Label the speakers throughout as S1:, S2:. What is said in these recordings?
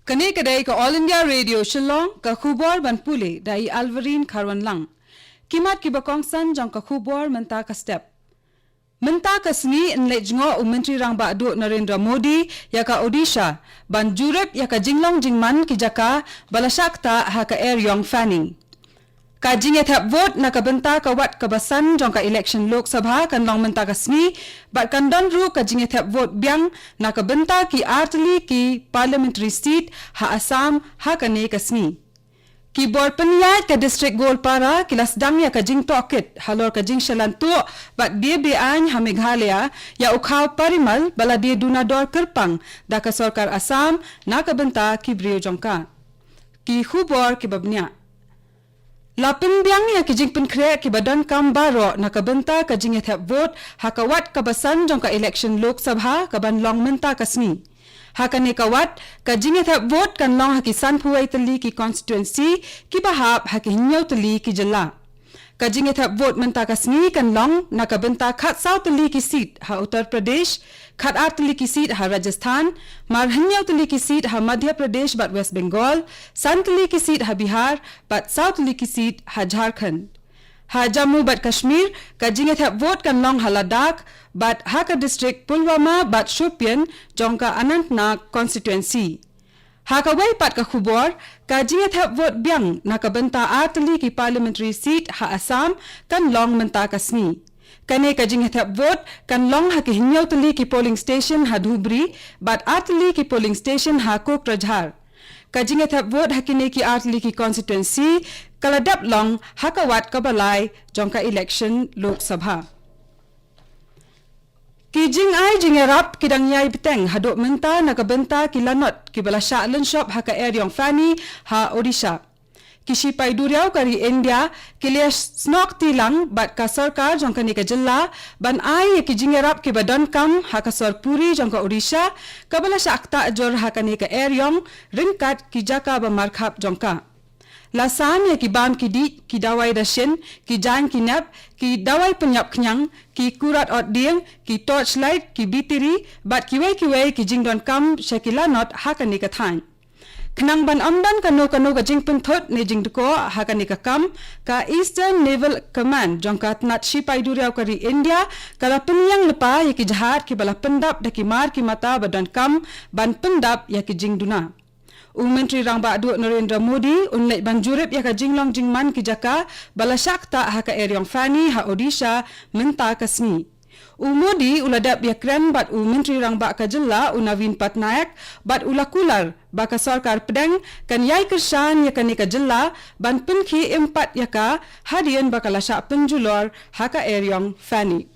S1: Kani kadai ka All India Radio Shillong ka khubor ban pule dai Alvarin Kharwan lang. Kimat ki bakong san jang ka khubor menta ka step. Menta ka sni in lejngo Menteri Rang Ba'du Narendra Modi ya ka Odisha ban jurep ya ka jinglong jingman ki jaka balasakta ha ka Air Yong Fanny. Ka jinget hap vote na ka benta ka wat ka basan jong ka election Lok Sabha kan long menta ka sni bat kan don ru ka jinget hap vote biang na ka benta ki artli ki parliamentary seat ha Assam ha ka ne ka sni. Ki bor penyat ka district Golpara kilas dang ya ka jing toket halor ka jing shalantu bat dia bean ha Meghalaya ya ukhaw parimal bala dia dunador kerpang da ka sarkar Assam na ka benta ki brio jongka. Ki khubor ki babnya. Lapin biang ya ki jing penkre ki badan kam baro na ka benta ka jing ethap vote ha ka wat ka basan jong ka election Lok Sabha ka ban long menta ka sni. Ha ka ne ka wat ka jing ethap vote kan long ha ki san phuai tali ki constituency ki bahap ha ki hinyaw tali ki jala. Ka jing ethap vote menta ka sni kan long na ka benta khat saw tali ki seat ha Uttar Pradesh, khat at tali ki seat ha Rajasthan, mar hinyaw tali ki seat ha Madhya Pradesh bat West Bengal, san tali ki seat ha Bihar bat south tali ki seat ha Jharkhand. Ha Jammu bat Kashmir ka jing ethap vote kan long ha Ladakh bat ha ka district Pulwama bat Shopian jong ka Anantnag constituency. Ha ka wai pat ka khubor ka jing ethap vote biang na ka benta atli ki parliamentary seat ha Assam kan long menta ka sni. Kane ka jing ethap vote kan long ha ki hinyaw tali ki polling station ha Dhubri bat atli ki polling station ha Kokrajhar. Ka jing ethap vote ha kine ki atli ki constituency kaladap long ha ka wat ka balai jong ka election Lok Sabha. Ki jing ai jing erap ki dang yai beteng hadok menta na ka benta ki lanot ki bala sha'lan shop ha ka Air Yong Fanny ha Odisha. Ki sipai duriau kari India ki lias snok tilang bat ka sarkar jong ka ni ka jilla ban ai ki jing erap ki badan kam ha ka Sarpuri jong ka Odisha ka bala shakta jor ha ka ni ka Air Yong ringkat ki jaka ba markhap jong ka. Lasan ya ki bam ki di ki dawai dashin ki jan ki nap ki dawai penyap kenyang ki kurat ot dieng ki torchlight ki bitiri bat ki wei ki jingdon kam shakila not hakani ka thain kenang ban amban kano ka jing penthot ne jing dko hakani ka kam ka Eastern Naval Command jongkat nat sipai duriau kari India kala penyang lepa ya ki jahat ki bala pendap da ki mar ki mata badan kam ban pendap ya ki jing duna. Menteri Rang Ba'du Narendra Modi unlek banjurip ya ka jinglong jingman ki jaka balasak ta ha ka Air Yong Fanny ha Odisha menta ka sni. Modi uladap ya kren bat Menteri Rang Ba ka jilla Navin Patnaik bat ulakular ba ka sarkar pedang kan yai kersan ya ka ni ka jilla ban penki empat ya ka hadian bakalasa penjulor ha ka Air Yong Fanny.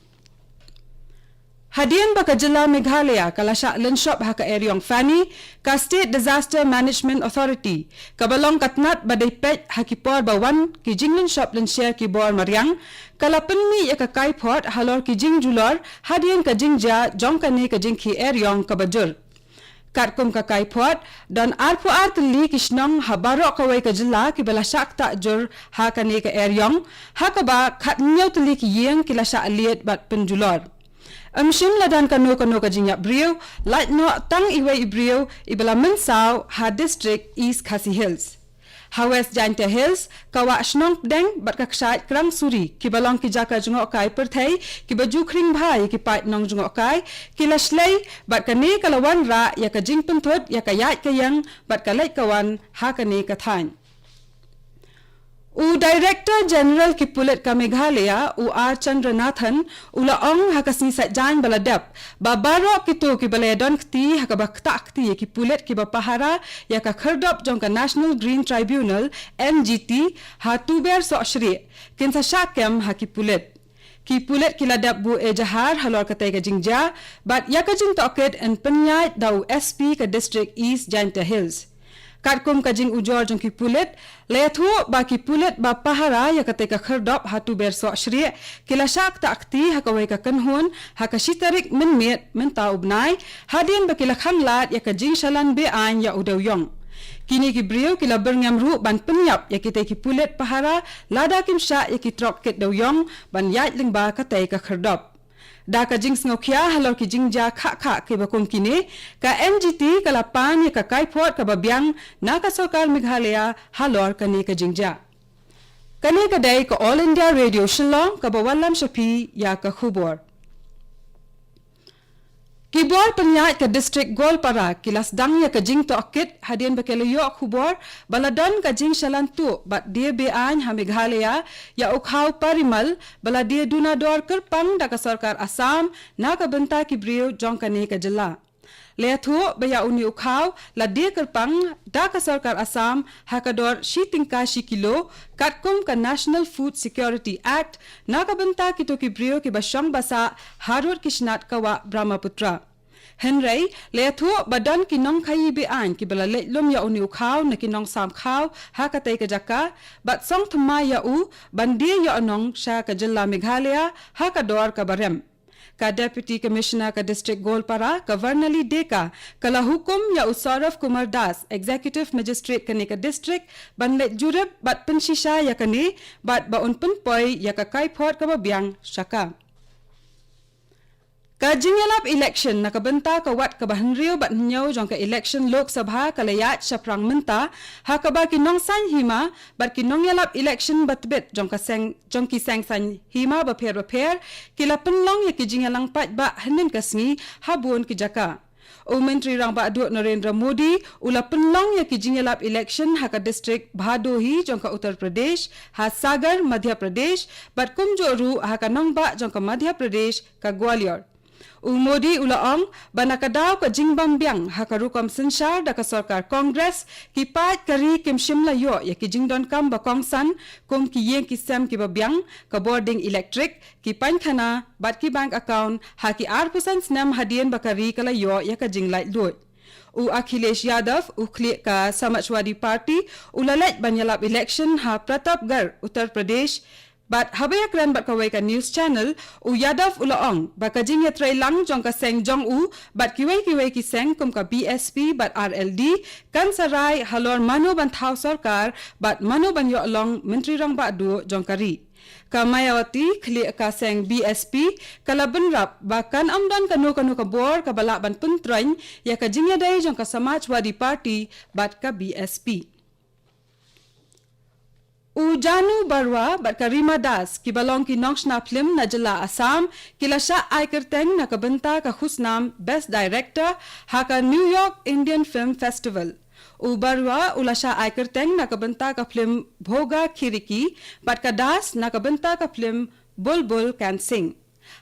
S1: Hadian baka jilla Meghalaya kalasya lenshop ha ka Air Yong Fanny ka State Disaster Management Authority kabalong katnat badai pet hakipor bawan ki jing lenshop lenshare ki bor mariang kala penmi ya ka kaiport halor ki jing julor hadian ka jing ja jong ka ne ka jing ki Air Yong ka bajur. Katkum ka kaiport dan arpu artli kisnong habaro kawai ka jilla ki balasak ta jur ha ka ne ka Air Yong ha ka ba khat nyaw tli ki yeng ki lasya aliet bat penjulor. Amshim ladan kano ka jinya brio light no tang iwe brio ibala mensaw ha district East Khasi Hills. Ha West Janta Hills kawa shnong deng bat ka ksait krang suri ki balong ki jaka jungok kai perthai ki baju kring bhai ki pat nong jungok kai ki laslei bat ka ne kalawan ra ya ka jing penthot ya ka yat ka yang bat ka lait kawan ha ka ne ka thain. Director General ki Pulit ka Meghalaya R. Chandranathan ulaong hakasni satjan baladap babaro kito ki balayadon kti hakabakta kti ki Pulit ki bapahara ya ka khardop jong ka National Green Tribunal NGT ha tuber so shri kinsa shakem ha ki Pulit ki Pulit ki ladap bu ejahar halor katay ka jingja bat ya ka jing toket en penyait daw SP ka District East Janta Hills. Katkum ka jing ujor jong ki Pulit layathu ba ki Pulit ba pahara ya katay ka khardop hatu berso shri kilasak ta akti hakaway ka kanhon hakashitarik minmit menta ubnay hadin ba kilakhan lat ya ka jing shalan bean ya udaw yong. Kini ki brio kila berngam ru ban penyap ya kitay ki Pulit pahara lada kim sya ya ki trok kit daw yong ban yait ling ba katay ka khardop. Da ka jing sngokia halor ki jingja kha ke bakum kine ka NGT kalapan ya ka kaipot ka babyang na ka sarkar Meghalaya halor kane ka jingja. Kane ka day ka All India Radio Shillong ka bawalam shapi ya ka khubor. Kibor penyat ke distrik Golpara kilas dang ya ke jing to akit hadian bakelayo khubor baladon ka jing shalantu bat dia bean ha Meghalaya ya ukhau parimal bala dia dunador kerpang da ka sarkar Assam na ka benta ki brio jong kane ka jela leathu baya uni ukhau la dia kerpang da ka sarkar Assam ha ka dor shitingka shikilo katkum ka National Food Security Act na ka benta ki to ki brio ki basyang basa harut kishnat kawa Brahmaputra Henry leathu badan ki nong khai be an ki bala lom ya uni ukhau na ki nong sam khau ha ka tai ka jaka bat song thma ya u bandi ya nong sha ka jilla Meghalaya ha ka dor ka barem ka Deputy Commissioner ka District Golpara Governali Deka kala hukum ya Usaraf Kumar Das Executive Magistrate kane ka District banle jurab bat penshisha ya kane bat ba unpun poi ya ka kaipot ka babyang shaka Ka jingyalap election nakabenta ka wat ka bahanrio bat nyaw jong ka election Lok Sabha kalayat saprang menta ha ka ba kinong san hima bat kinong yalap election batbet jong ki sang san hima ba pher kila penlong ya ki jingyalang pat ba hanin kasngi habun ki jaka O Menteri Rang Badut Narendra Modi ula penlong ya ki jingyalap election ha ka district Bhadohi jong ka Uttar Pradesh ha Sagar Madhya Pradesh bat kumjoru ha ka nongba jong ka Madhya Pradesh ka Gwalior Modi ulaong banakadaw ka jingbam biang hakarukom sensyar da ka sarkar Congress ki pat kari kim shimla yo ya ki jingdon kam ba kongsan kum ki yeng ki sem ki ba biang ka boarding electric ki pankhana bat ki bank account ha ki 8% snam hadien bakari kala yo ya ka jinglai lut Akhilesh Yadav ukli ka Samajwadi Party ulalet banyalap election ha Pratapgarh Uttar Pradesh But habaya kran bat kawai ka news channel Yadav ulaong bakajing ya try lang jong ka seng jong bat kiwai ki seng kum ka BSP bat RLD kan sarai halor mano ban thau sarkar bat mano ban yo along Menteri Rang Badu jong kari ka Mayawati khli ka seng BSP kalaban rap bakan amdan kanu ka bor ka bala ban puntrain ya ka jingya dai jong ka Samajwadi Party bat ka BSP Janu Barwa bat ka Rima Das ki balong ki Nongshna film na jala Assam kilasha Aikerteng na kabenta ka khusnam Best Director ha ka New York Indian Film Festival Barwa ulasha Aikerteng na kabenta ka film Bhoga Khiriki bat ka Das na kabenta ka film Bulbul Can Sing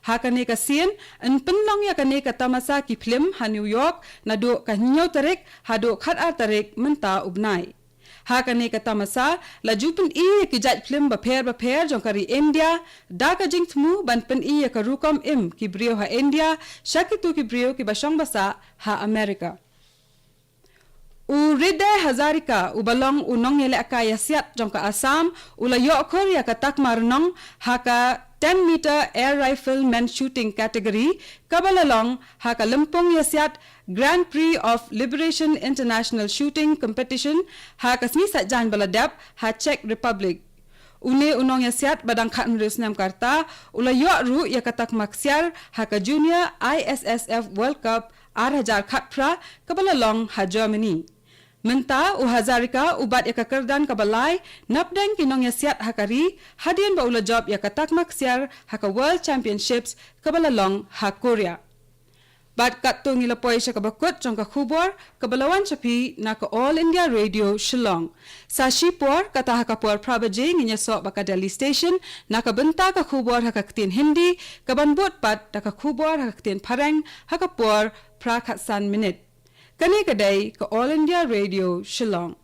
S1: ha ka ne ka sien an penlong ya ka ne ka tamasa ki film ha New York na do ka nyaw tarik ha do khat ar tarik menta ubnai ha ka ne ka tamasa la jupin ki jat film ba pher jong kari India da ka jing thmu ban pen ka rukom ki brio ha India shakitu ki brio ki basong basa ha America Ride Hazarika balong unong yele akaya siat jong ka Assam ula yo ya ka takmar nong ha ka 10-meter air rifle men shooting category kabalalong ha ka Lampong yasiat Grand Prix of Liberation International Shooting Competition ha ka snisa jan baladap ha Czech Republic unong yasiat badang khat nrusnam karta ula yo ru ya katak maksiar ha ka Junior ISSF World Cup 8000 khatpra kabalalong ha Germany Menta Hazarika ubat ya kakerdan kabalai napdeng kinong yasiat hakari hadian ba ula job ya katak maksiar haka World Championships kabalalong ha Korea Bat katung ilapoy siya kabakot jong kakhubor kabalawan sapi na ka All India Radio Shillong sa Shipor kata hakapor Prabaji nginya so baka Delhi Station nakabenta kakhubor hakaktin Hindi kabanbot pat kakhubor hakaktin Pareng hakapor prakhatsan minute Kani kadai ka All India Radio Shillong